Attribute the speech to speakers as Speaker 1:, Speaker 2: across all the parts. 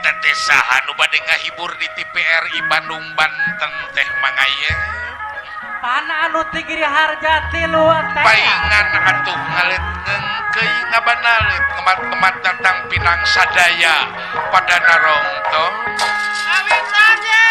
Speaker 1: teh saha nu bade ngahibur di TPRI Bandung Banten teh mangaya
Speaker 2: pana anu tigiri harjati lu teh
Speaker 1: paingan atuh ngalet ngengkeuy ngabanalet ngemat-ngemat datang Pinang Sadaya pada narongtong
Speaker 2: awitannya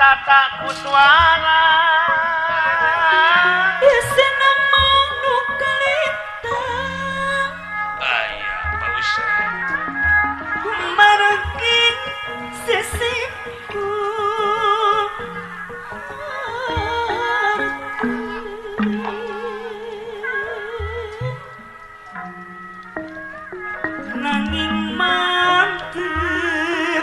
Speaker 3: tata kutwara
Speaker 2: Isena manu kalita
Speaker 1: Ayah Pak Ustaz.
Speaker 2: Maragin sisiku Nanging mantep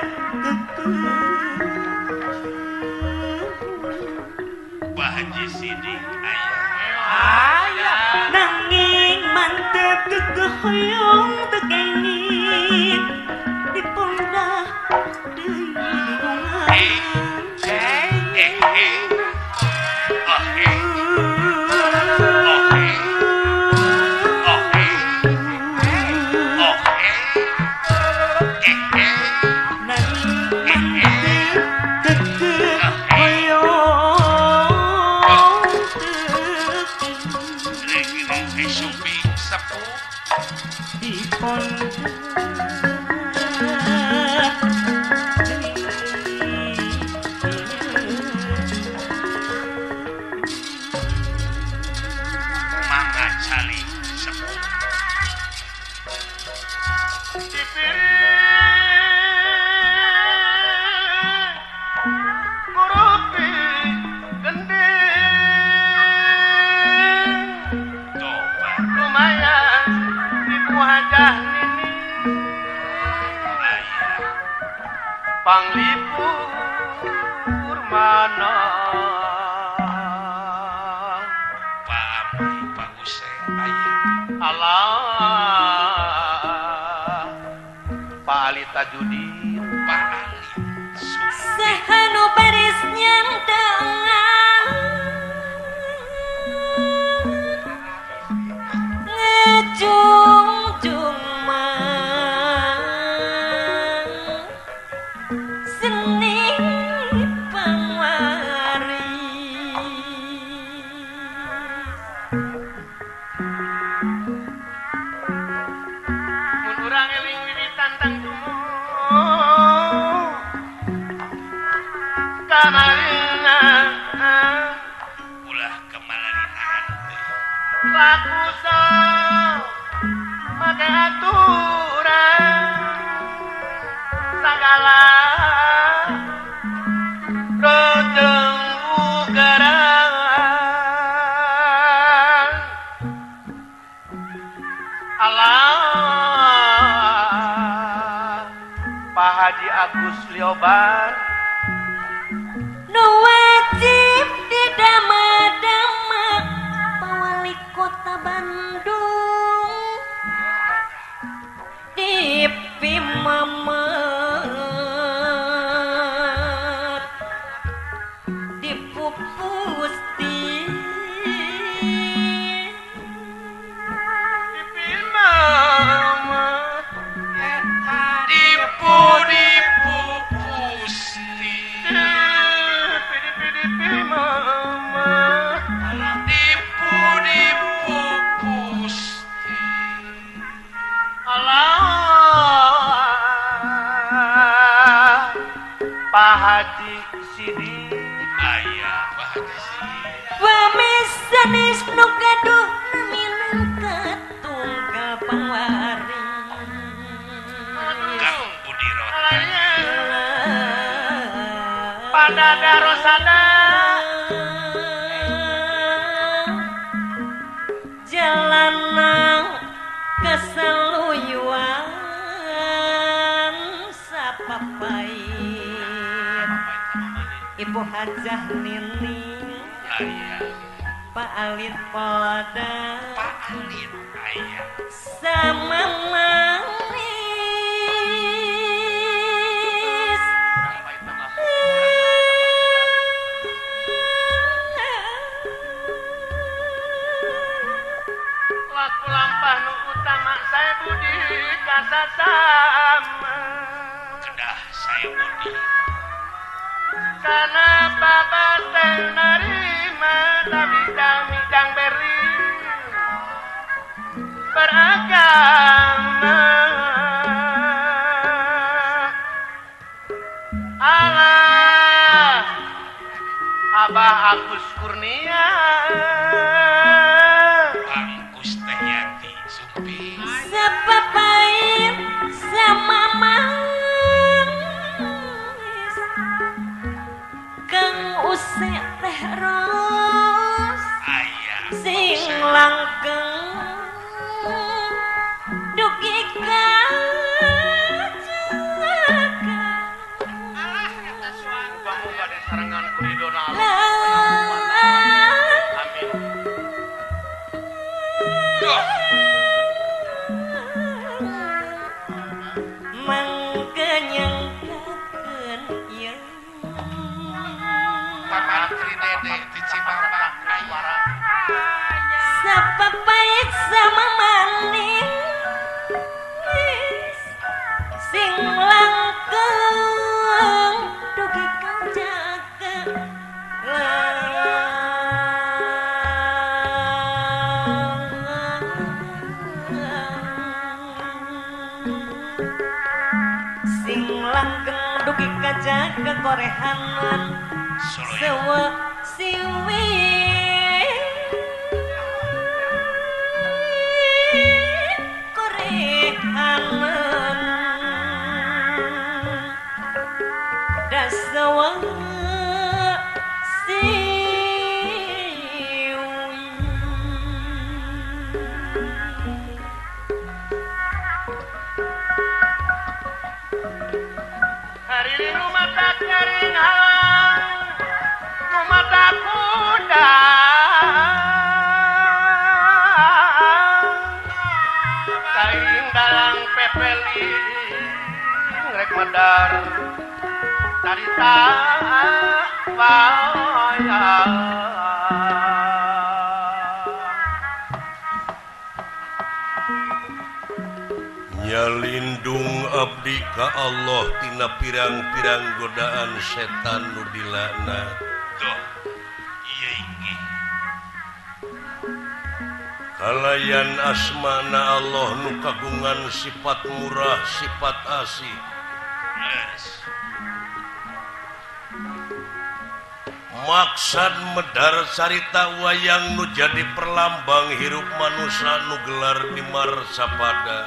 Speaker 1: Pak Haji Sidik ayah.
Speaker 2: Ayah nanging mantep gegehoyong tegengin di pundak deui bunga
Speaker 3: Panglipur mana
Speaker 1: Pak Amai, Pak Useng ayah.
Speaker 3: Allah Pak Ali Tajudin
Speaker 1: Pak Ali
Speaker 2: sehanu baris nyandangan ngejungjung seni pangwari
Speaker 3: mun urang eling wiwitan tang tumu kamarina
Speaker 1: ulah kemalalinan
Speaker 3: lakusa make aturan sagala rojeng ugaran Allah Pak Haji Agus Lioban
Speaker 2: nu wajib didama-dama Wali Kota Bandung dipimemet dipupus
Speaker 3: dipimemet
Speaker 1: dipu pusti dipu pusti
Speaker 3: Allah Pak Haji Sidik
Speaker 1: ayah Pak Haji Sidik
Speaker 2: pamisanis nu gaduh minangka tunggal pangwari
Speaker 1: Kang Budi Rota
Speaker 3: pada darosada
Speaker 2: jalanang kesaluyuan sapapait Ibu Hajah Nining
Speaker 1: ayah
Speaker 2: Pak Alit Polda
Speaker 1: Pak Alit ayah
Speaker 2: sama manis
Speaker 3: laku lampah nu utama saya budi kasasama
Speaker 1: kedah saya Budi
Speaker 3: karena bapak teh narima tapi midang beri beragama Allah Abah Agus Kurnia
Speaker 1: Angkus Teh Yati Sumpi
Speaker 2: Sepapain sama mang Kang Use Teh Ros
Speaker 1: Ayah
Speaker 2: sing langgeng dugi
Speaker 3: kamu pada sarangan kuridona amin
Speaker 2: mangkenyangkakeun ieu
Speaker 1: Pamantri Dede di Cimapak Ayah
Speaker 2: sapapait sama maning sing langgeng dugi kajaga sing langgeng dugi kajaga korehanan sewa siwi korehanan dasawa
Speaker 3: hari ini mata kering halang mata kuda kain dalang pepeli ngrek medar dari payah
Speaker 4: nyalindung abdi ka Allah tina pirang-pirang godaan setan nu dilaknat.
Speaker 1: Duh iya inggih
Speaker 4: Kalayan asmana Allah nu kagungan sifat murah sifat asih
Speaker 1: leres
Speaker 4: maksad medar carita wayang nu jadi perlambang hirup manusia nu gelar di marsapada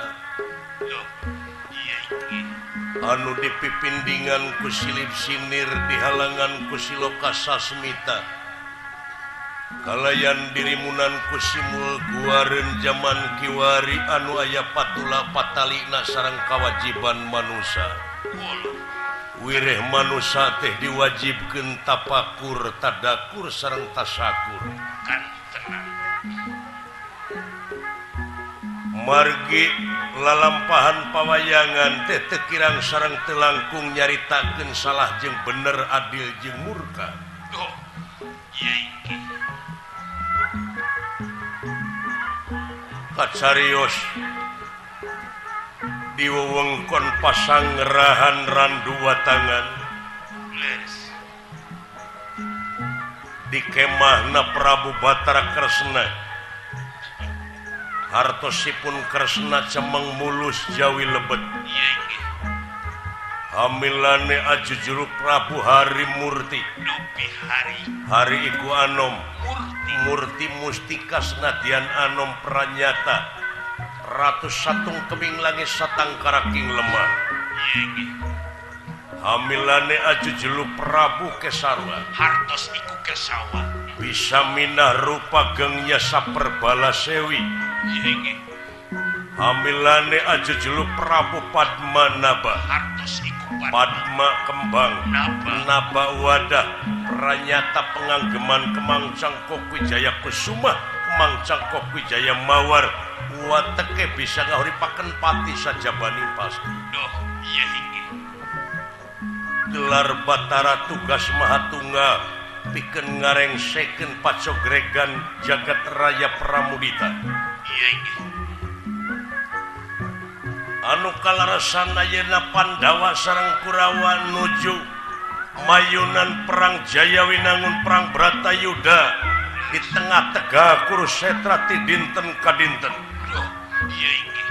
Speaker 1: Duh iya inggih
Speaker 4: anu dipipindingan ku silip sinir dihalangan ku siloka sasmita kalayan dirimunan ku simul guareun zaman kiwari anu aya patula patalina sareng kawajiban manusia wireh manusia teh diwajibkeun tapakur tadakur sareng tasakur
Speaker 1: kan tenang
Speaker 4: margi lalampahan pawayangan teh teu kirang sareng teu langkung nyaritakeun salah jeung bener adil jeung murka
Speaker 1: Duh iya inggih
Speaker 4: kacarios di wewengkon pasanggerahan randu watangan
Speaker 1: leres
Speaker 4: di kemahna Prabu Batara Kresna hartosipun Kresna cemeng mulus jawi lebet
Speaker 1: iya inggih
Speaker 4: hamilane ajujuruk Prabu Hari Murti
Speaker 1: Dupi hari
Speaker 4: hari iku anom
Speaker 1: Murti
Speaker 4: Murti Mustika senadyan anom pranyata ratus satung keming langit satang karaking lemah
Speaker 1: iya inggih
Speaker 4: hamilane ajujuluk Prabu Kesarwa
Speaker 1: hartos iku kesawa
Speaker 4: bisa minah rupa gengnya saperbala sewi
Speaker 1: iya inggih
Speaker 4: hamilane ajujuluk Prabu Padmanaba
Speaker 1: hartos iku
Speaker 4: Padma kembang Naba wadah pranyata penganggeman Kemang Cangkok Wijaya Kusuma Kemang Cangkok Wijaya Mawar wateke bisa ngahuripaken pati sajabani pasti
Speaker 1: Duh iya inggih
Speaker 4: gelar Batara tugas Mahatunggal pikeun ngarengsekeun pacogregan jagat raya Pramudita
Speaker 1: iya inggih
Speaker 4: anu kalarasan ayeuna Pandawa sareng Kurawa nuju mayunan perang Jayawinangun perang Bratayuda di tengah tegah Kurusetra ti dinten ka dinten
Speaker 1: Duh iya inggih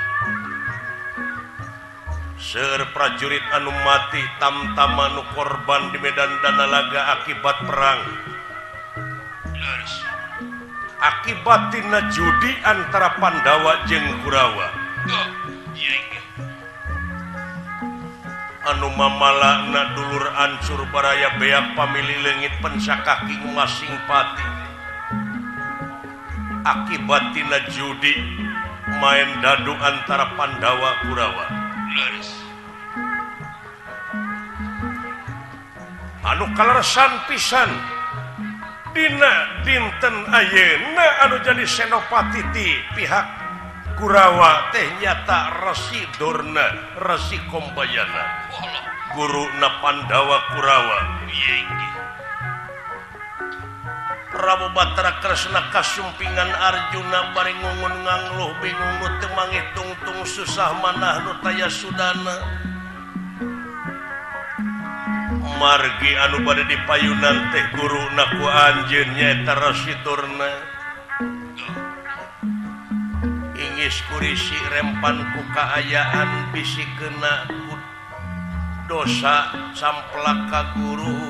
Speaker 4: seueur prajurit anu mati tamtama nu korban di medan Danalaga akibat perang akibat tina judi antara Pandawa jeung Kurawa anu mamalana dulur ancur baraya beak pamili leungit pensakaking masing pati akibat tina judi main dadu antara Pandawa Kurawa anu kaleresan pisan dina dinten ayeuna anu jadi senopati ti pihak Kurawa teh nyata Resi Durna Resi Kombayana guruna Pandawa Kurawa Prabu Batara Kresna kasumpingan Arjuna bari ngungun ngangluh bingung teu mangitung-tung susah manah nu taya sudana margi anu bade dipayunan teh guruna ku anjeun nyaeta Resi Durna ingis kurisi rempan ku kaayaan bisikeuna ku dosa samplak ka guru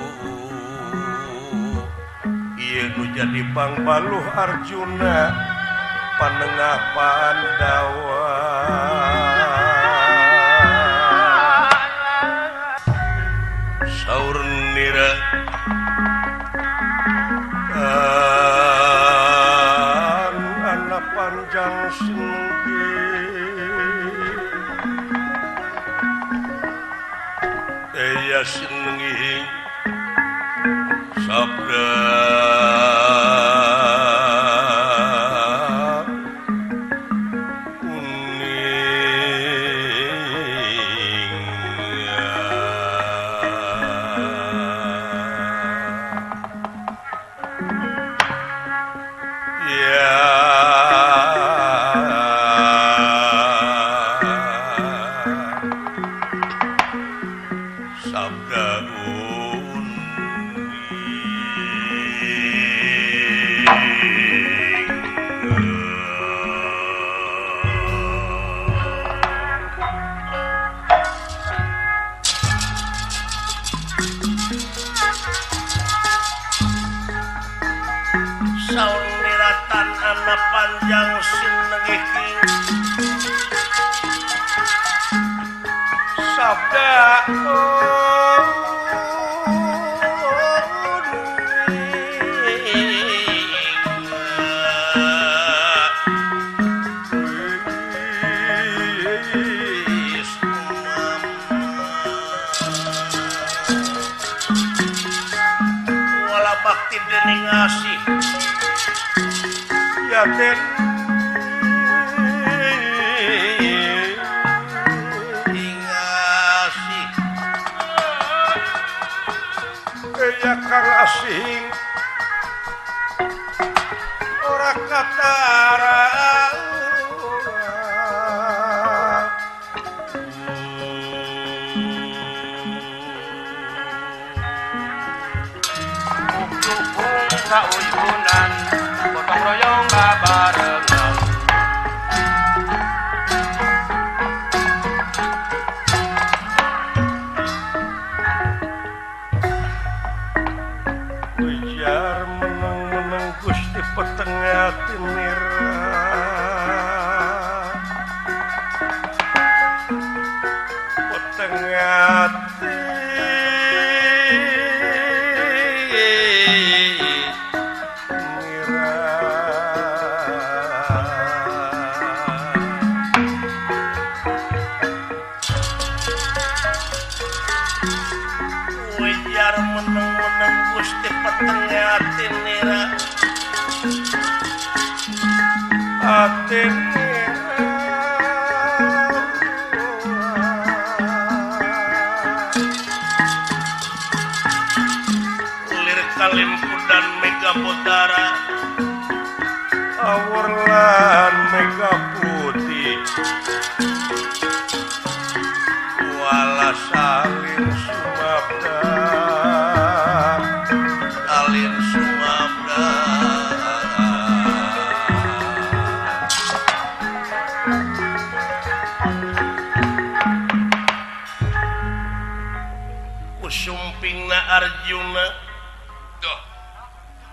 Speaker 4: ieu nu jadi pangbaluh Arjuna panengah Pandawa saur nira anak panjang singgi eya singgi sabda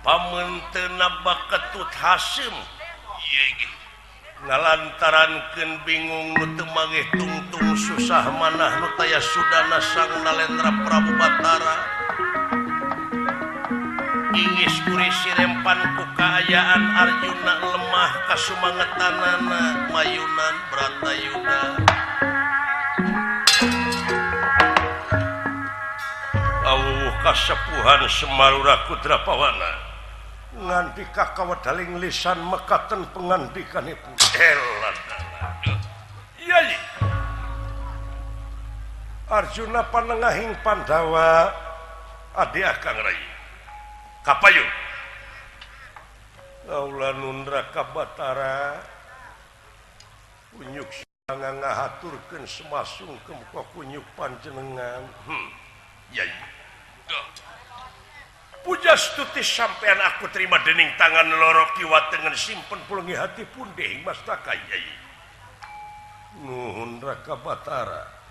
Speaker 4: pamentena baketut Hasyim ngalantarankeun bingung nu teu mangeh tungtung susah manah nu taya sudana Sang Nalendra Prabu Batara ingis kuring sirempan ku kaayaan Arjuna lemah kasumangetanana mayunan Bratayuda awuh kasepuhan Semarura Kudrapawana nganti kakawadaling lisan mekaten pengandikanipun iya Arjuna panengahing Pandawa adi Akang Rai kapayun Laulanun Raka Batara kunyuk sangang ngahaturkeun semasungkem ka kunyuk panjenengan yai puja stuti sampean aku terima dening tangan loro kiwa tengen simpen pulungi hati pun deing mastaka yai nuhun Raka Batara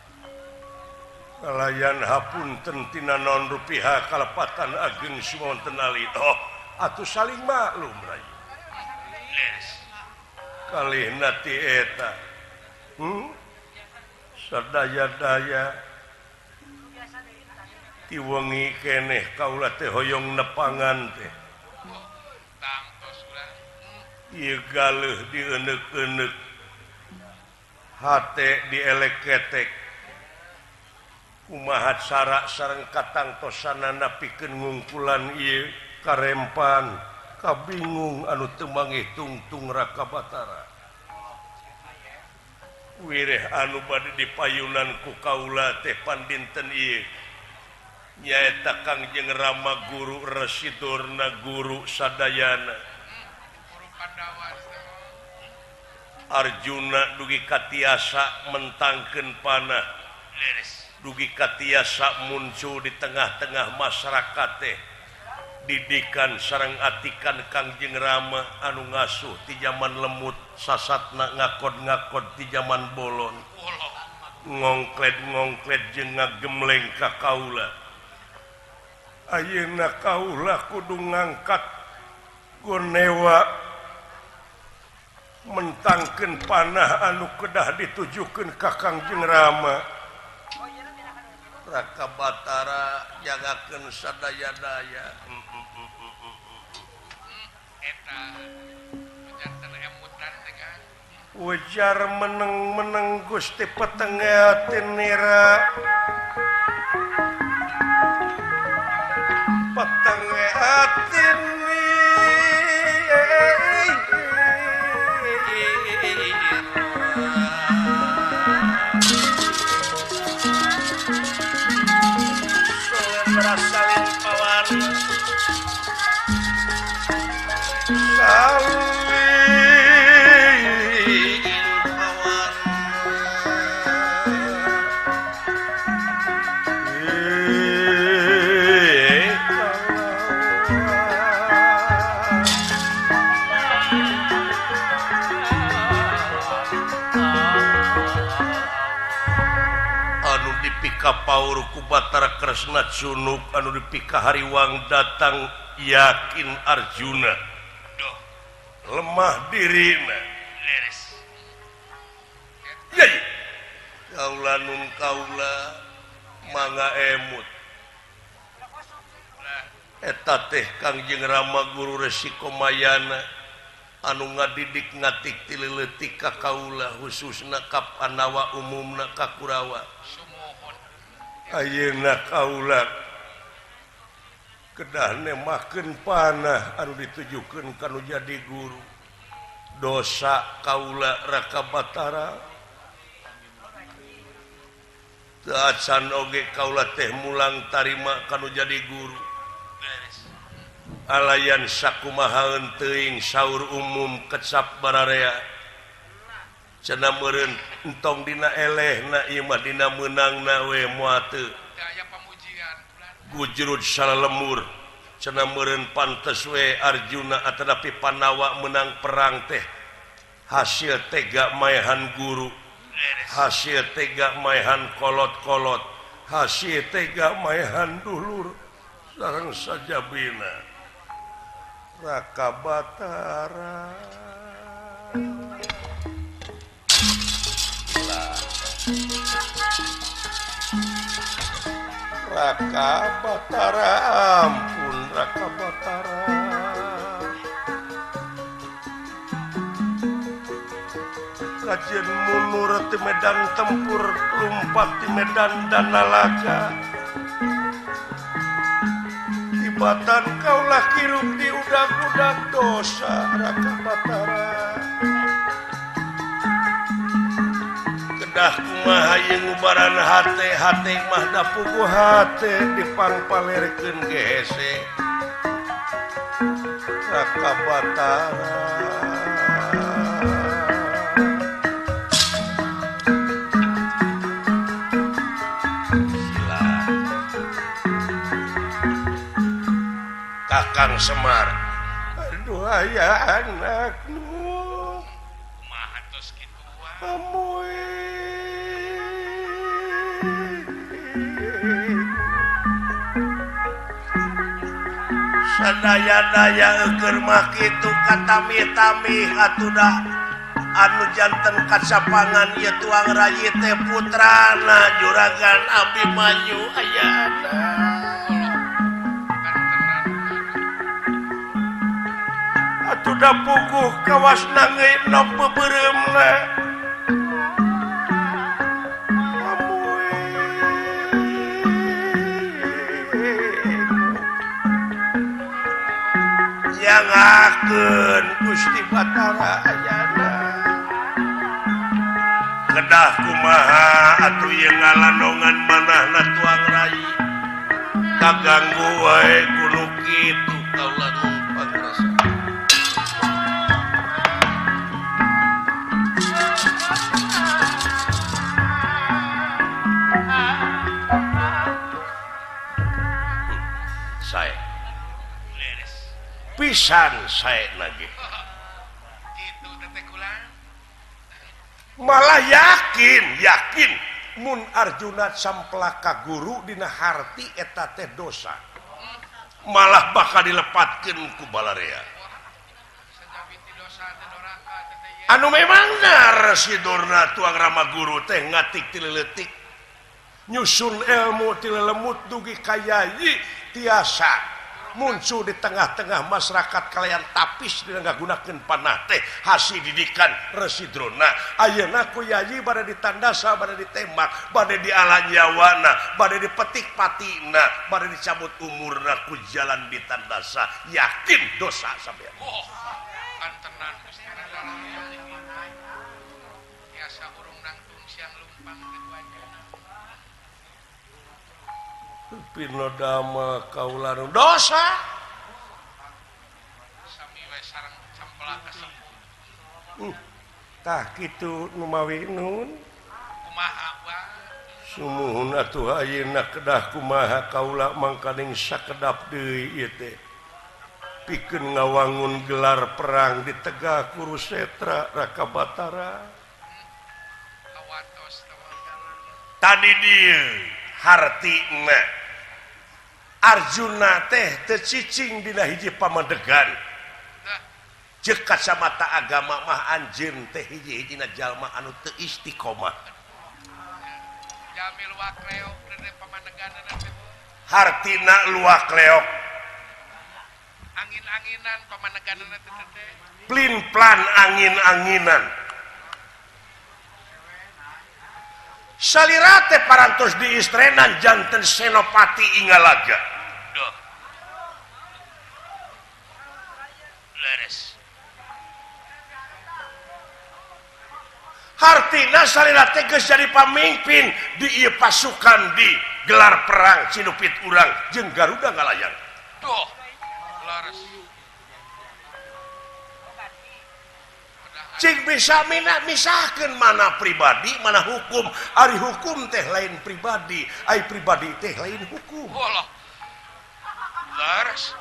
Speaker 4: kalayan hapunten tina naon rupiah kalepatan ageng sumonten alit atuh saling maklum rai kalihna ti eta sadaya-daya ti wengi keneh kaula teh hoyong nepangan teh ieu galeuh dieuneuk-euneuk hate dielek-ketek kumaha cara sareng katangtosanana pikeun ngungkulan ieu karempan kabingung anu teu mangeh tungtung Raka Batara wireh anu bade dipayunan ku kaula teh pandinten ieu nyaeta Kangjeng Rama guru residurna guru sadayana Arjuna dugi katiasa mentangkeun panah dugi katiasa muncul di tengah-tengah masyarakat teh didikan sareng atikan Kangjeng Rama anu ngasuh ti zaman lemut sasatna ngakod-ngakod ti zaman bolon ngongkled-ngongkled jeung ngagemleng ka kaula ayeuna kaula kudu ngangkat gonewa mentangkeun panah anu kedah ditujukeun ka Kangjeng Rama Raka Batara jagakeun sadaya-daya
Speaker 1: eta janten emutan teh kan
Speaker 4: ujar meneng-meneng Gusti Petengatin nira Petengatin rasain pawan Paur ku Batara Kresna Cunuk anu dipika Hariwang datang yakin Arjuna lemah dirina yai kaula nun kaula mangga emut eta teh Kangjeng Rama guru resiko mayana anu ngadidik ngatik ti leuleutik ka kaula khususna ka Pandawa umumna ka Kurawa ayeuna kaula kedah nemakeun panah anu ditujukeun kanu jadi guru dosa kaula Raka Batara teu acan oge kaula teh mulang tarima kanu jadi guru alayan sakumaha teuing saur umum kecap bararea cenah meureun entong dina elehna ieu mah dina meunangna we moal teu
Speaker 1: aya pamujian
Speaker 4: gujrud salemur cenah meureun pantes we Arjuna atanapi Pandawa menang perang teh hasil tega maehan guru hasil tega maehan kolot-kolot hasil tega maehan dulur sareng sajabina Raka Batara Raka Batara ampun Raka Batara kajian munur di medan tempur lumpat di medan danalaga ibatan kaulah kirup di udak-udak dosa Raka Batara kedah kumaha yeung ubaran hate mah da puguh hate dipangpalerkeun gehese Raka Batara Kakang Semar aduh aya anak nu
Speaker 1: kumaha tos kitu wae
Speaker 4: amoy sadaya-daya eukeur mah kitu katami-tami atuda anu janten kacapangan ieu tuang rayi teh putrana juragan Abimanyu aya anak atuda puguh kawas nangeun na peubeurem le nyangakeun Gusti Batara ayana kedah kumaha atuh ieu ngalandongan manahna tuang rayi kaganggu wae kudu kitu kaula nun pangrasa saya pisan saya lagi
Speaker 1: kitu teh kulang
Speaker 4: malah yakin mun Arjuna samplaka guru dina harti eta teh dosa malah bakal dilepatkeun ku balarea
Speaker 1: sajabiti dosa teh doraka teh
Speaker 4: anu memangna residorna tuang rama guru teh ngatik ti leutik nyusun ilmu ti lelemut dugi kayai tiasa muncul di tengah-tengah masyarakat kalian tapis dina ngagunakeun panah teh hasil didikan residrona ayeuna ku yayi bade ditandasa bade ditembak bade diala nyawana bade dipetik patina bade dicabut umurna ku jalan ditandasa yakin dosa sampean
Speaker 1: kantenan Gusti Allah biasa urung nangtung siang lumpang teh wajana
Speaker 4: pinodama kaulan dosa
Speaker 1: sami we sareng sampelaka sepuh
Speaker 4: tah kitu nu mawi nun
Speaker 1: kumaha wae
Speaker 4: sumuhun atuh ayeuna kedah kumaha kaula mangkaning sakedap deui ieu teh pikeun ngawangun gelar perang di Tegah Kurusetra Raka Batara
Speaker 1: kawatos
Speaker 4: tadi dieu hartina Arjuna teh teu cicing dina hiji pamadegan jeung kacamata agama mah anjeun teh hiji-hijina jalma anu teu istiqomah
Speaker 1: jamil wakreok teh pamandeganana teh
Speaker 4: hartina luak leok
Speaker 1: angin-anginan pamandeganana teh
Speaker 4: plin-plan angin-anginan salira teh parantos diistrenan janten Senopati Ingalaga
Speaker 1: doh leres
Speaker 4: hartina salira teh geus jadi pamimpin di ieu pasukan di gelar perang Cinupit urang jeung Garuda Ngalayang
Speaker 1: doh leres
Speaker 4: cing bisa misahkeun mana pribadi mana hukum ari hukum teh lain pribadi ai pribadi teh lain hukum
Speaker 1: Allah leres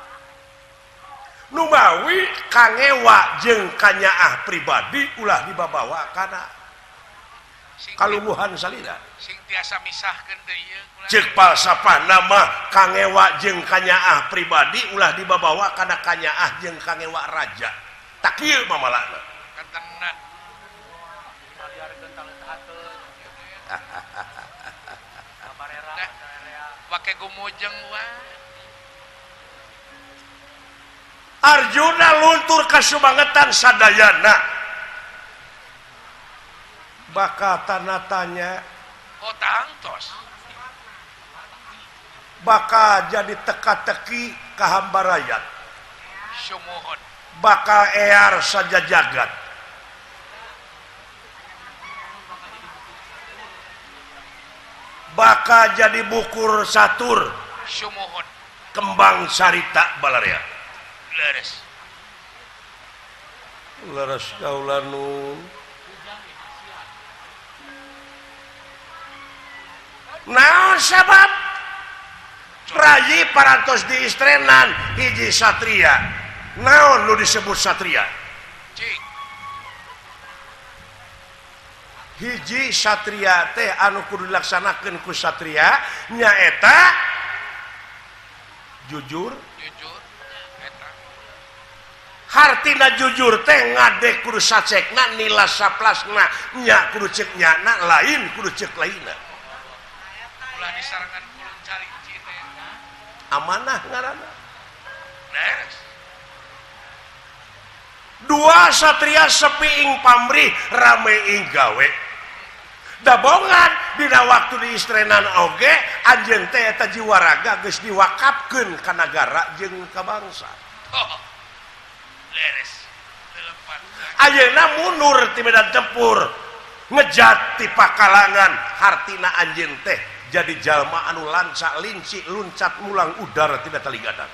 Speaker 4: nu mawi kangewa jeung kanyaah pribadi ulah dibabawa kana kaluluhan salira
Speaker 1: sing tiasa misahkeun deui ieu
Speaker 4: cek palsafah nama kangewa jeung kanyaah pribadi ulah dibawa kana kanyaah jeung kangewa raja tak kieu mamalana
Speaker 1: katana wake gumujeng wae
Speaker 4: Arjuna luntur ka subangetan sadayana baka tanatanya
Speaker 1: oh tangtos
Speaker 4: baka jadi teka-teki ka hamba rakyat
Speaker 1: sumuhun
Speaker 4: bakal ear saja jagat bakal jadi bukur satur
Speaker 1: sumuhun
Speaker 4: kembang sarita balarea leres kaulanu naon sabab rayi parantos diistrenan hiji satria naon nu disebut satria
Speaker 1: cing
Speaker 4: hiji satria teh anu kudu dilaksanakeun ku satria nyaeta jujur
Speaker 1: eta
Speaker 4: hartina jujur teh ngadek kudu sacekna nila saplasna nya kudu cek nyana lain kudu cek lainna
Speaker 1: ulah disarangan kulun carinci teh
Speaker 4: amanah ngaranna
Speaker 1: beres
Speaker 4: dua satria sepi ing pamrih rame ing gawe dabongan dina waktu diistrenan oge anjeun teh eta jiwa raga geus diwakafkeun ka nagara jeung ka bangsa
Speaker 1: oh beres telepan
Speaker 4: ayeuna mundur ti medan tempur ngejat ti pakalangan hartina anjeun teh jadi jalma anu lanca linci luncat mulang udara tidak taligatan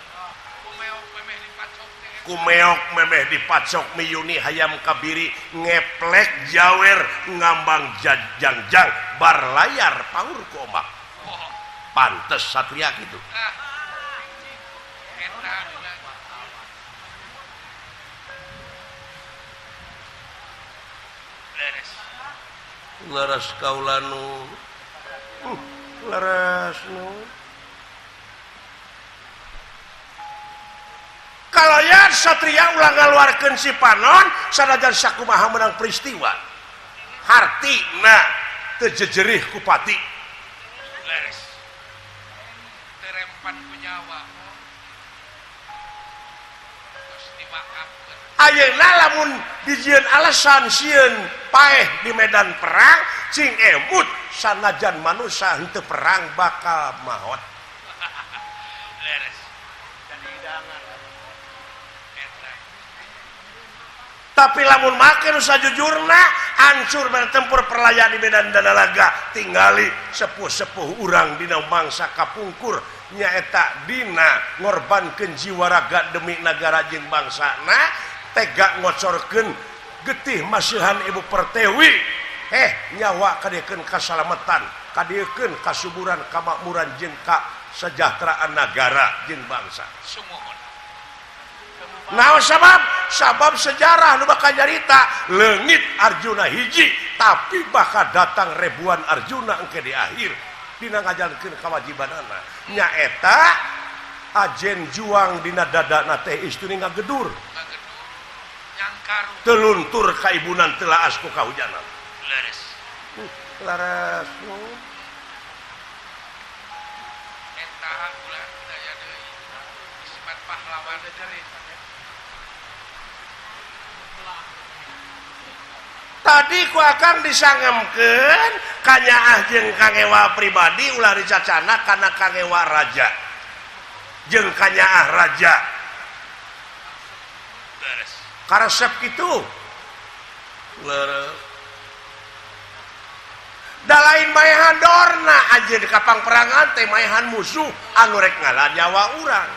Speaker 4: kumeok memeh dipacok miyuni hayam kabiri ngeplek jawer ngambang jangjang bar layar paur ku ombak pantes satria gitu leres kaulanu leres nu kalayan satria ulah ngaluarkeun si panon sanajan sakumaha menang peristiwa hartina teu jejerih ku pati
Speaker 1: beres terempan ku nyawa terus dimaafkeun
Speaker 4: ayeuna lamun dijieun alasan sieun paeh di medan perang cing emut sanajan manusia henteu perang bakal mahot
Speaker 1: beres
Speaker 3: jadi hidangan
Speaker 1: eta
Speaker 4: tapi lamun make nu sajujurna hancur bertempur perlayan di medan danalaga tingali sepuh-sepuh urang dina mangsa kapungkur nyaeta dina ngorbankeun jiwa raga demi nagara jeung bangsana tega ngocorkeun getih masihan ibu pertiwi nyawa kadiekeun kasalamatan kadiekeun kasuburan kamakmuran jeung kasejahteraan nagara jeung bangsa
Speaker 1: sumuhun
Speaker 4: naon sabab sejarah nu bakal nyarita leungit Arjuna hiji tapi bakal datang ribuan Arjuna engke di akhir dina ngajalankeun kawajibanana nyaeta ajen juang dina dadana teh istri ngagedur
Speaker 1: nyangkaru
Speaker 4: teluntur ka ibunan telah asku kahujanan
Speaker 1: leres
Speaker 4: laras
Speaker 1: eta ulah daya deui sifat pahlawan deui
Speaker 4: tadi ku akan disangemkeun kanyaah jeung kangewa pribadi ulah dicacana kana kangewa raja jeung kanyaah raja
Speaker 1: beres
Speaker 4: karesep kitu leres da lain maehan dorna anjeun di kapang perangan teh maehan musuh anu rek ngalah nyawa urang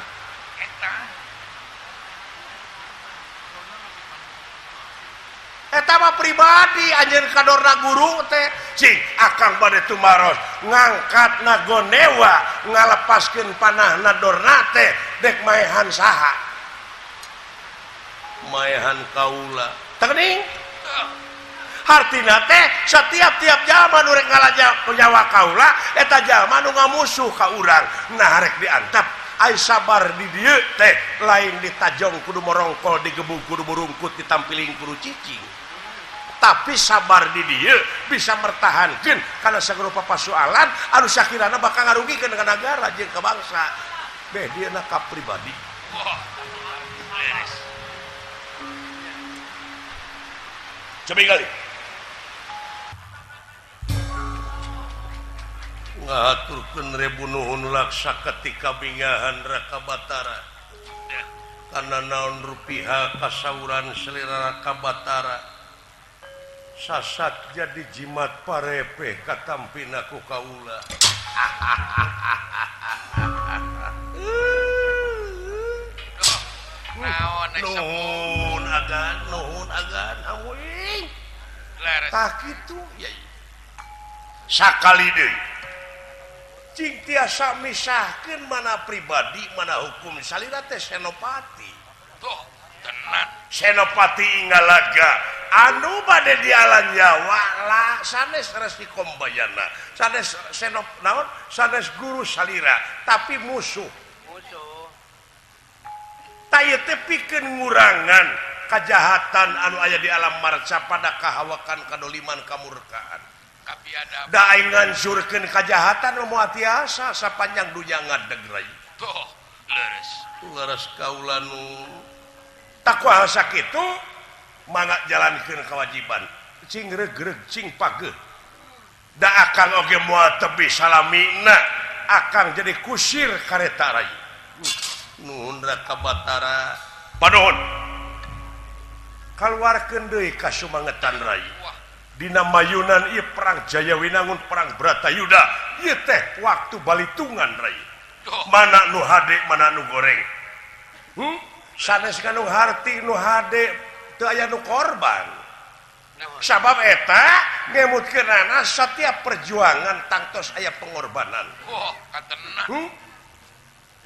Speaker 4: eta mah pribadi anjeun kadorna guru teh cing akang bade tumaros ngangkat nagonewa ngalepaskeun panahna dorna teh dek maehan saha maehan kaula teuning artina teh setiap zaman urang nyawa kaula eta jalma nu ngamusuh ka urang nah rek diantep ai sabar di dieu teh lain ditajong kudu morongkol digebung kudu murungkut ditampiling kudu cicing tapi sabar di dieu bisa mertahankeun kana sarupa pasoalan anu sakirana bakal ngarugikeun ka negara jeung ka bangsa beh dieuna ka pribadi coba kali ngaturkeun rebu nuhun laksa ketika bingahan Raka Batara karena naon rupiah kasauran selera Raka Batara sasat jadi jimat parepe katampina ku kaula nuhun agan awing tak kitu ya sakali deui cing tiasa misahkeun mana pribadi mana hukum salira teh senopati
Speaker 1: tuh tenan
Speaker 4: senopati ingalaga anu bade dialan nyawa lah sanes resi kombayana sanes senop naon sanes guru salira tapi musuh taya teh pikeun ngurangan kajahatan anu aya di alam marca pada kahawakan kadoliman kamurkaan da aing ngancurkeun kajahatan nu moal tiasa sapanjang dunya ngadeg rai
Speaker 1: tuh
Speaker 4: leres kaula nu takwa sakitu mangga jalankeun kewajiban cing regreg cing pageuh da akang oge moal tebi salamina akang jadi kusir kareta rai nuhun Raka Batara panuhun kaluarkeun deui ka sumangetan rai dina mayunan ieu perang Jayawinangun perang Bratayuda ieu teh waktu balitungan rai mana nu hade mana nu goreng sanes nu harti nu hade teu aya nu korban sabab eta ngemutkeunana setiap perjuangan tangtos aya pengorbanan
Speaker 1: katenan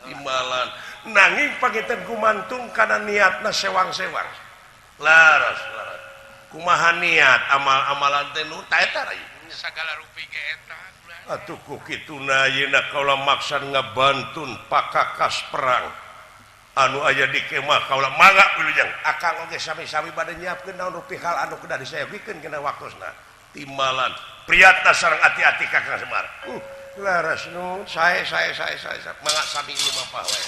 Speaker 4: imalan nanging panginten gumantung kana niatna sewang-sewang laras kumaha niat amal-amalan teh nu ta eta rai
Speaker 1: sagala rupi ge eta
Speaker 4: atuh ku kituna yeuna kaula maksa ngabantun pakakas perang anu aya di kemah kaula mangga wilujeng akang oge sami-sami bade nyiapkeun naon rupi hal anu kudu disayogikeun kana waktuna timalan priyatna sareng ati-ati Kakang Semar laras nu sae mangga sami ieu mah wae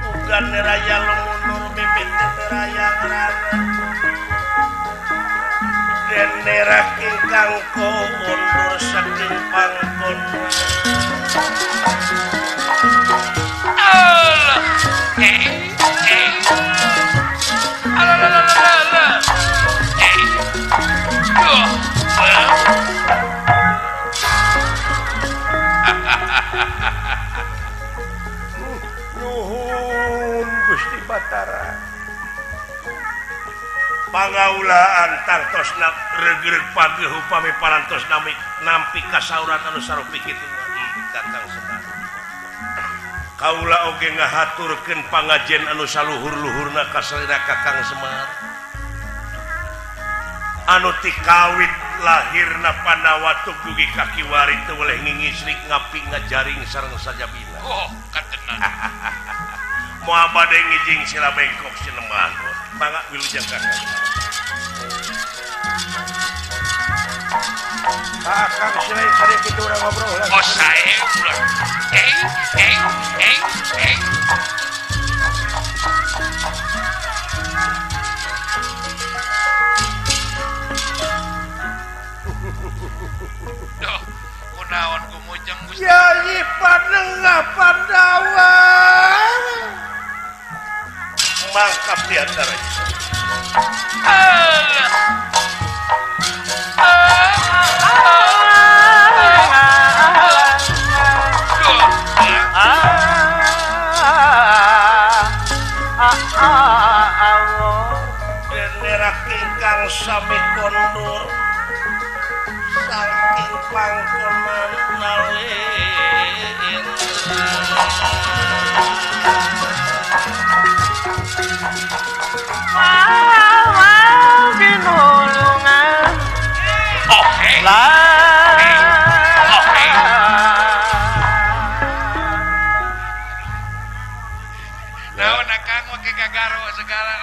Speaker 4: bukan neraya lemundur bibit neraya ngerana dan nerah ingkang ko undur saking pangkon nuhun Gusti Batara pangaulaan tangtosna regreg pageuh upami parantos nampi kasauran anu sarupi kitu Kakang Semar kaula oge ngahaturkeun pangajen anu saluhur-luhurna ka salira Kakang Semar anu ti kawit lahirna Pandawatu dugi ka Kiwari teu weleh ngingisrik ngapi ngajaring sareng sajabina
Speaker 1: katenan
Speaker 4: moal bade ngijing sila bengkok sineman mangga wilujeng Kakang Kakang sila tadi kitu urang ngobrol
Speaker 1: sae ulah kunaon kumujeng Gusti
Speaker 4: Yai Panengah Pandawa mangkap di antara Generak ingkang sami kondur saking pangkonan lalir
Speaker 3: Wow dinulungan
Speaker 1: Oke. Naon akang make gagaro segala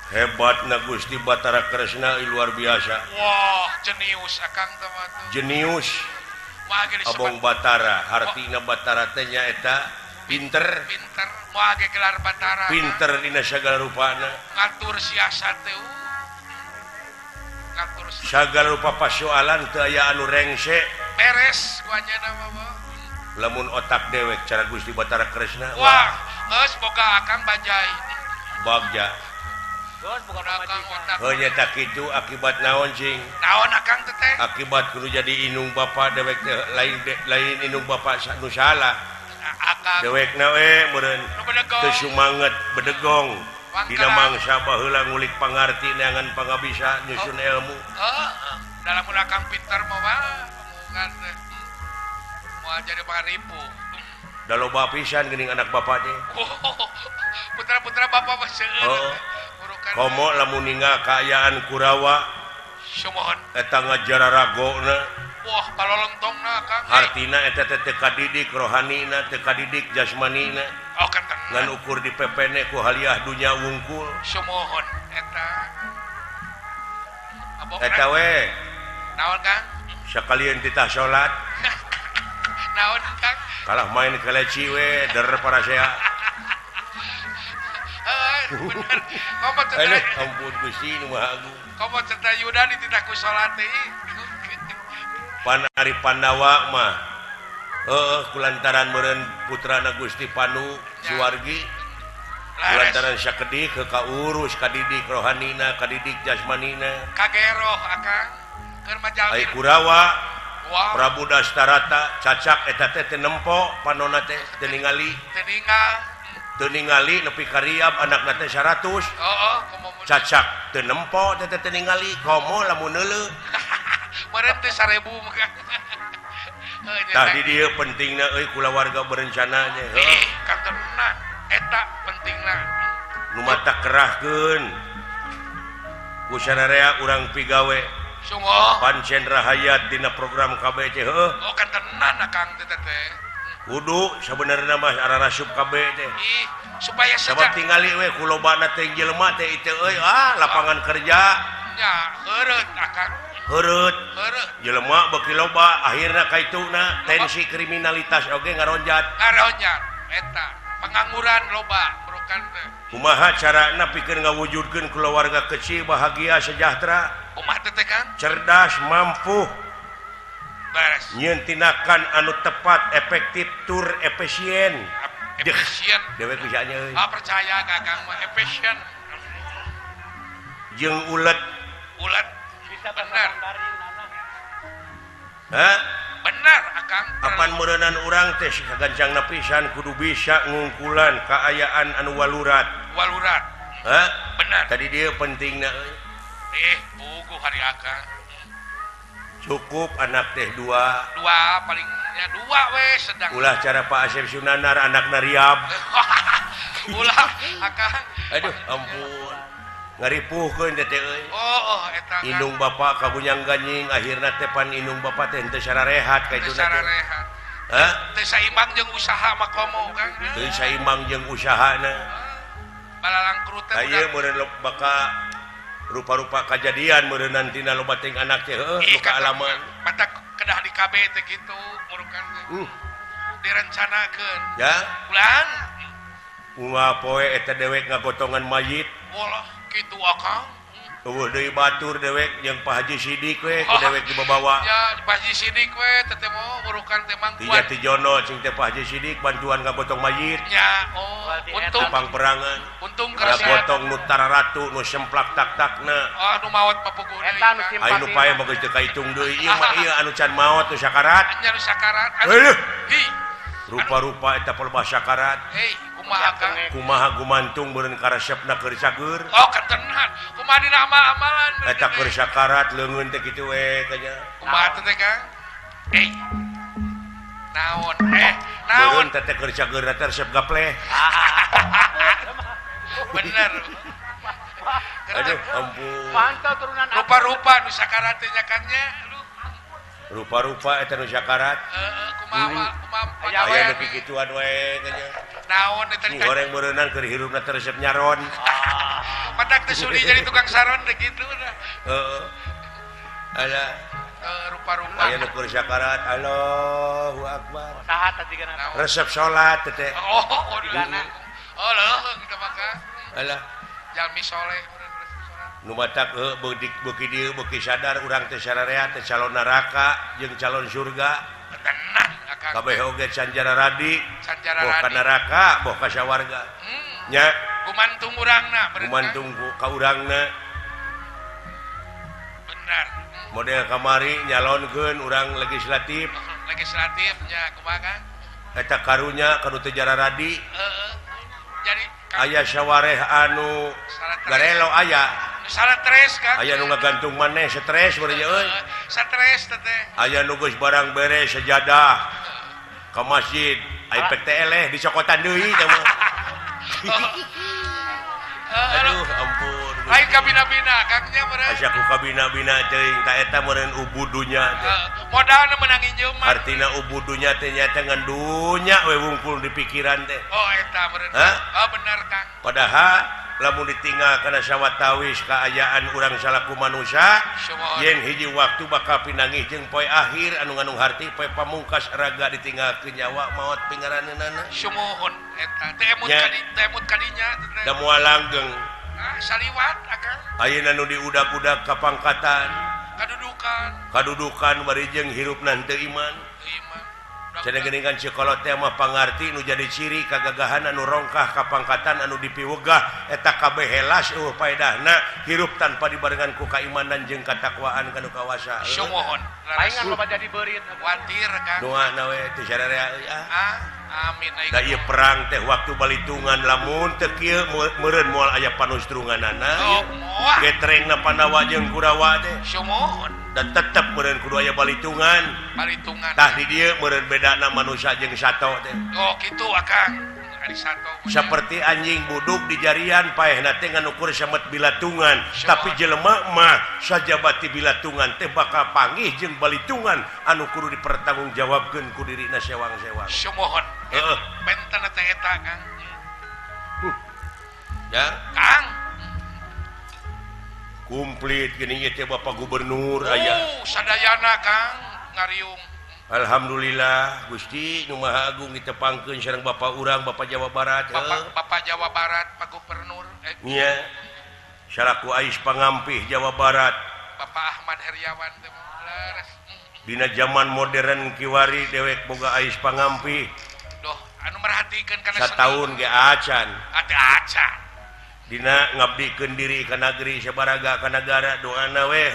Speaker 4: hebatna Gusti Batara Kresna luar biasa
Speaker 1: Wah, jenius akang teh mah tuh.
Speaker 4: jenius
Speaker 1: Moal ge disebut
Speaker 4: Abong Batara hartina Batara teh nyaeta pinter
Speaker 1: pinter, moal ge gelar Batara.
Speaker 4: pinter dina sagala rupana
Speaker 1: Ngatur siasat teh. Ngatur
Speaker 4: sagala rupa pasoalan teu aya anu rengse
Speaker 1: beres ku anjeunna mah.
Speaker 4: lamun otak dewek cara Gusti Batara Kresna
Speaker 1: Wah, geus boga akang bajai.
Speaker 4: bagja
Speaker 3: Bos bukan
Speaker 1: Akang otak.
Speaker 4: heunya tak kitu akibat naon cing
Speaker 1: Naon akang teh teh?
Speaker 4: akibat kudu jadi inung bapa dewek teh lain inung bapa nu salah
Speaker 1: Akang
Speaker 4: dewekna we meureun
Speaker 1: nu bedegong.
Speaker 4: teu sumanget bedegong dina
Speaker 1: Wangkelan.
Speaker 4: mangsa baheula ngulik pangarti neangan pangabisa nyusun ilmu
Speaker 1: Dalam akang pinter mah kan moal jadi pangaripu.
Speaker 4: da loba pisan geuning anak bapa teh
Speaker 1: Putra-putra bapak mah seueur.
Speaker 4: Oh.
Speaker 1: Urukan
Speaker 4: komo lamun ninggal kaayaan Kurawa
Speaker 1: sumohon.
Speaker 4: eta ngajararagona
Speaker 1: Wah, palolontongna akang.
Speaker 4: artina eta teh teu kadidik rohanina teu kadidik jasmanina
Speaker 1: Oh, kan tenang.
Speaker 4: ngan ukur di pepene ku haliah dunya wungkul
Speaker 1: Sumohon eta. Abok
Speaker 4: eta we
Speaker 1: naon Kang?
Speaker 4: sakalian titah salat
Speaker 1: Naon Kang?
Speaker 4: kalah main keleci we der parasea
Speaker 1: Bener. Komo
Speaker 4: aduh
Speaker 1: cerita,
Speaker 4: ampun Gusti nu Maha Agung
Speaker 1: komo cerita Yuda dititah ku salat teh.
Speaker 4: pan ari Pandawa mah kulantaran meureun putrana Gusti Panu Suwargi
Speaker 1: Lares.
Speaker 4: kulantaran sakedik kaurus kadidik rohanina kadidik jasmanina
Speaker 1: Kagero akang. Keur majalmi.
Speaker 4: ai Kurawa
Speaker 1: Wah,
Speaker 4: Prabu Dastarata cacak eta teh teu nempo panonna teh teu ningali teu ningali nepi ka riab anakna teh 100
Speaker 1: komo mun.
Speaker 4: cacak teu nempo teh teu ningali komo lamun neuleuh
Speaker 1: Meureun teh 1000 mah.
Speaker 4: tah di dieu pentingna euy kulawarga berencana nya
Speaker 1: Kang tenan eta pentingna.
Speaker 4: nu mata kerahkeun ku sararea urang pigawe
Speaker 1: Sumoh.
Speaker 4: pancen rahayat dina program KB teh
Speaker 1: Oh, kan tenan akang teh teh.
Speaker 4: kudu sabenerna mah ararasup KB teh
Speaker 1: Ih, supaya
Speaker 4: sabab
Speaker 1: saja
Speaker 4: tingali we kulobana teh jelema teh itu euy lapangan kerja
Speaker 1: nya heureut akang.
Speaker 4: heureut
Speaker 1: Heureut.
Speaker 4: jelema beuki loba akhirna kaituna tensi kriminalitas oge ngaronjat
Speaker 1: Ngaronjat eta pengangguran loba burukan teh.
Speaker 4: kumaha carana pikeun ngawujudkeun keluarga kecil bahagia sejahtera
Speaker 1: Kumaha teh Kang?
Speaker 4: cerdas mampu
Speaker 1: Beres.
Speaker 4: nyieun tindakan anu tepat efektif tur efisien
Speaker 1: Efisien.
Speaker 4: dewek bisa nya euy
Speaker 1: Percaya Kakang mah efisien.
Speaker 4: jeung ulet
Speaker 1: Ulet.
Speaker 3: bisa
Speaker 1: Bener.
Speaker 4: ha
Speaker 1: Bener akang.
Speaker 4: apan meureunan urang teh kagancangna pisan kudu bisa ngungkulan kaayaan anu walurat
Speaker 1: Walurat.
Speaker 4: ha
Speaker 1: Bener.
Speaker 4: tadi dia pentingna euy
Speaker 1: Buku hari akang.
Speaker 4: cukup anak teh 2
Speaker 1: Dua palingnya 2 we sedang.
Speaker 4: ulah cara Pak Asep Sunanar anakna riab
Speaker 1: Ulah akang.
Speaker 4: aduh ampun ngaripuhkeun teh euy
Speaker 1: Oh, eta kan.
Speaker 4: indung bapak kabunyang ganying akhirna teh pan indung bapak teh teu sararehat ka itu
Speaker 1: Secara rehat.
Speaker 4: ha
Speaker 1: Teu saimbang jeung usaha makomo Kang.
Speaker 4: teu saimbang jeung usahana
Speaker 1: Balalang krut teh
Speaker 4: aya meureun baka rupa-rupa kejadian meureun nantina loba teuing anak teh heuh ka alaman
Speaker 1: mata kedah di KB teh kitu murukan teh. Direncanakeun.
Speaker 4: ya
Speaker 1: Ulang.
Speaker 4: kumaha poe eta dewek ngagotongan mayit
Speaker 1: Walah kitu akang.
Speaker 4: eueuh deui batur dewek jeung Pak Haji Sidik we ku dewek dibawa
Speaker 1: Ya, Pak Haji Sidik we teh teh mau murukan teh
Speaker 4: tiga
Speaker 1: mangkuan.
Speaker 4: tijono cing teh Pak Haji Sidik bantuan ngagotong mayit
Speaker 1: Ya, untung
Speaker 4: tupang perangan
Speaker 1: untung
Speaker 4: da
Speaker 1: kerja.
Speaker 4: gotong nu tararatu nu semplak tak-takna
Speaker 1: Nu maot papuguh deui.
Speaker 3: Eta nu
Speaker 1: Kang.
Speaker 3: simpati.
Speaker 4: aya nu pae mah geus teu kahitung deui ieu mah ieu anu can maot tu sakarat
Speaker 1: Nya nu sakarat.
Speaker 4: Heuh.
Speaker 1: Hi,
Speaker 4: rupa-rupa eta pelbah sakarat
Speaker 1: hei,
Speaker 4: kumaha gumantung beureun ka resepna keur cager
Speaker 1: oh ketenan kumaha dina amal-amalan
Speaker 4: eta keur sakarat leungeun teh kitu we kanya
Speaker 1: kumaha teh Kang naon
Speaker 4: beureun teh keur cager teh resep gapleh
Speaker 1: bener
Speaker 4: aduh ampun
Speaker 3: Mantau turunan
Speaker 1: rupa-rupa nu sakarat teh nya Kang nya
Speaker 4: rupa-rupa eta nu sakarat
Speaker 1: kumaha
Speaker 4: aya nu kikituan we kanya
Speaker 1: naon eta
Speaker 4: goreng beureunan keur hirupna teh resep nyaron
Speaker 1: matak teh sudi jadi tukang saron teh kitu dah
Speaker 4: heeh ada
Speaker 1: rupa-rupa
Speaker 4: aya nu keur sakarat Allahu akbar
Speaker 3: saha tadi kana
Speaker 4: resep salat teh
Speaker 1: oh leuheung teh maka
Speaker 4: alah
Speaker 1: jalmi soleh
Speaker 4: nu matak beuki dieu beuki sadar urang teh sararea teh calon neraka jeung calon surga
Speaker 1: tenang Akang
Speaker 4: kabeh oge sanjara radi boh ka
Speaker 1: radi
Speaker 4: neraka boh ka sawarga nya
Speaker 1: gumantung urangna
Speaker 4: gumantung ka urangna
Speaker 1: benar
Speaker 4: model kamari nyalonkeun urang legislatif
Speaker 1: nya kumaha Kang
Speaker 4: eta karunya kanu teu jara radi
Speaker 1: jadi
Speaker 4: aya sawareh anu garelo aya
Speaker 1: stres Kang
Speaker 4: aya nu ngagantung maneh stres beureun euy
Speaker 1: stres teh
Speaker 4: aya nu geus barang beres sajadah ka masjid ipek teh eleh dicokotan deui teh mah aduh ampun
Speaker 1: lain kabina-bina Kang nya meureun
Speaker 4: asa ku kabina-bina teuing ta eta meureun ubudunya teh
Speaker 1: modalna menang injeum
Speaker 4: artina ubudunya teh nyaeta ngan dunya we wungkul di pikiran teh
Speaker 1: oh eta meureun bener Kang
Speaker 4: padahal lamun ditinggal kana sawatawis kaayaan urang salaku manusia yen hiji waktu bakal pinangih jeung poe akhir anu ngandung harti poe pamungkas raga ditinggalkeun nyawa maot pingaranneunana
Speaker 1: sumuhun eta teh emut kadinya
Speaker 4: da moal langgeng
Speaker 1: saliwat Akang
Speaker 4: ayeuna nu diudag-udag ka pangkatan kadudukan bari jeung hirupna teu iman cenah geuningan cikolot teh mah pangarti nu jadi ciri kagagahan anu rongkah ka pangkatan anu dipiwegah eta kabeh helas paedahna hirup tanpa dibarengan ku kaimanan jeung katakwaan kanu kawasa
Speaker 1: sumuhun
Speaker 3: paingan loba jadi beurit
Speaker 1: watir Kang
Speaker 4: doana we teu sararea
Speaker 1: amin
Speaker 4: da ieu perang teh waktu balitungan lamun teu kieu meureun moal aya panustrunganana getrengna Pandawa jeung Kurawa teh
Speaker 1: sumuhun
Speaker 4: dan tetep meureun kudu aya balitungan tah di dieu meureun bedana manusia jeung sato teh
Speaker 1: oh kitu Akang ari sato
Speaker 4: saperti anjing buduk di jarian paehna teh nganukur samet bilatungan tapi jelema mah sajabati bilatungan teh bakal panggih jeung balitungan anu kudu dipertanggungjawabkeun ku dirina sewang-sewang
Speaker 1: sumuhun benten teh eta Kang
Speaker 4: ya
Speaker 1: Kang
Speaker 4: komplit geuning ieu teh Bapak Gubernur aya
Speaker 1: sadayana Kang ngariung
Speaker 4: alhamdulillah Gusti Nu Maha Agung ditepangkeun sareng Bapak urang Bapak Jawa Barat
Speaker 1: Bapak Jawa Barat Pak Gubernur
Speaker 4: nya salaku ais pangampih Jawa Barat
Speaker 1: Bapak Ahmad Heriawan teh leres
Speaker 4: dina zaman modern kiwari dewek boga ais pangampih
Speaker 1: doh anu merhatikeun kana
Speaker 4: sataun ge acan
Speaker 1: acan
Speaker 4: dina ngabdikeun diri ka negeri sabaraga ka negara doana we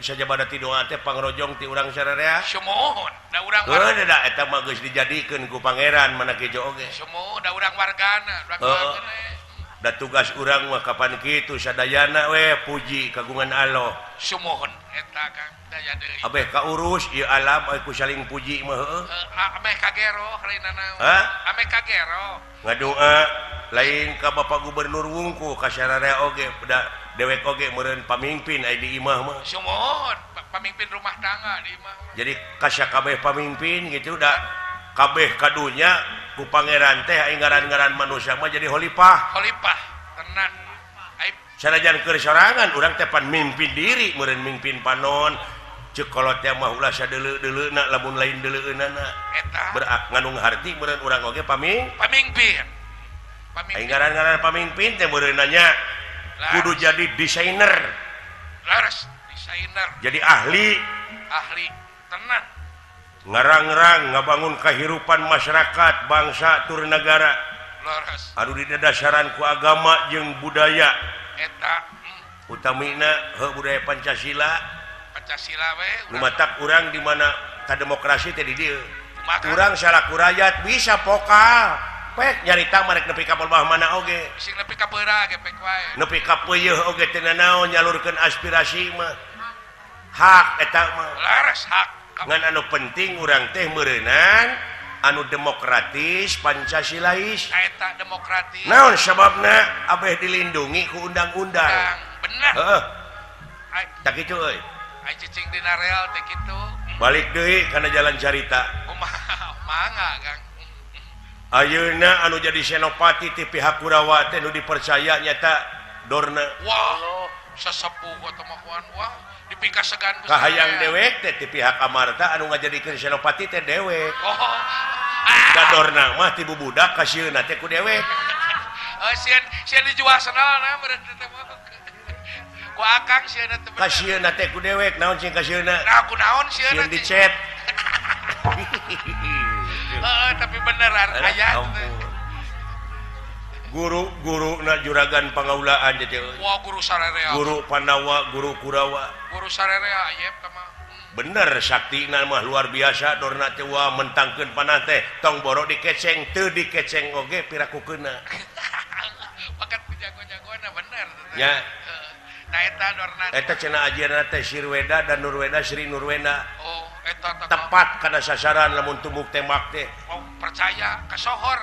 Speaker 4: sajabadati doa teh pangrojong ti urang sararea
Speaker 1: sumuhun da urang
Speaker 4: da eta mah geus dijadikeun ku pangeran mana kejo oge
Speaker 1: sumuh da urang wargana
Speaker 4: da tugas urang mah kapan kitu sadayana we puji kagungan Allah
Speaker 1: sumuhun eta Kang daya deui
Speaker 4: abeh kaurus ieu alam ku saling puji mah heueuh
Speaker 1: ameh kagero lainana ameh kagero
Speaker 4: ngadoa lain ka Bapak Gubernur wungku ka sararea oge dewek oge meureun pamimpin aya di imah mah
Speaker 1: sumuhun pamimpin rumah tangga di imah
Speaker 4: jadi kasya kabeh pamimpin gitu da kabeh kadunya ku pangeran teh aya ngaran-ngaran manusia mah jadi khalifah tenan sanajan keur sorangan urang teh pan mimpin diri meureun mimpin panon ceuk kolot teh mah ulah sadeuleu-deuleuna lamun lain deuleueunana
Speaker 1: eta
Speaker 4: berak ngandung harti meureun urang oge pamimpin aya ngaran-ngaran pamimpin teh meureun nanya kudu jadi desainer jadi ahli tenan ngarang-ngarang ngabangun kehidupan masyarakat bangsa tur negara anu didadasaran ku agama jeung budaya
Speaker 1: eta
Speaker 4: utamina budaya Pancasila
Speaker 1: we
Speaker 4: lumatak urang di mana ka demokrasi teh di dieu urang salaku rakyat bisa vokal pek nyarita marek nepi ka perbah mana oge
Speaker 1: sing nepi ka peura ge pek wae
Speaker 4: nepi ka peuyeul oge teu naon nyalurkeun aspirasi mah hak eta mah
Speaker 1: laras hak
Speaker 4: ngan anu penting urang teh meureunang anu demokratis pancasilais
Speaker 1: eta demokratis
Speaker 4: naon sababna abeh dilindungi ku undang-undang
Speaker 1: bener
Speaker 4: heeh
Speaker 1: ai
Speaker 4: tak kitu euy
Speaker 1: ai cicing dina real teh kitu
Speaker 4: balik deui kana jalan carita
Speaker 1: kumaha mangga Kang
Speaker 4: ayeuna anu jadi senopati ti pihak Kurawa teh nu dipercaya nyata Dorna
Speaker 1: wah sesepuh eta mah wah dipikasegan
Speaker 4: kahayang dewek teh ti pihak Amarta anu ngajadikeun senopati teh dewek
Speaker 1: oh
Speaker 4: da Dorna mah ti bubudak ka sieuna teh ku dewek
Speaker 1: sieun dijual senalna berarti teh mah ku akang sieuna teh
Speaker 4: ka sieuna teh ku dewek naon sing ka sieuna
Speaker 1: nah kunaon sieuna
Speaker 4: sieun dicet
Speaker 1: tapi bener aya
Speaker 4: guru na juragan pangaulaan jadi
Speaker 1: wah guru sararea
Speaker 4: guru Pandawa guru Kurawa
Speaker 1: guru sararea aya eta mah
Speaker 4: bener saktina mah luar biasa Dorna teh wah mentangkeun panah teh tong boro dikeceng teu dikeceng oge pirakukeunna
Speaker 1: pakat jago-jagoana bener
Speaker 4: nya
Speaker 1: nah eta Dorna
Speaker 4: eta cenah ajeunna teh Sirweda dan Nurweda Sri Nurweda
Speaker 1: oh eta
Speaker 4: tepat kana sasaran lamun tumbuk tembak teh
Speaker 1: oh percaya ke sohor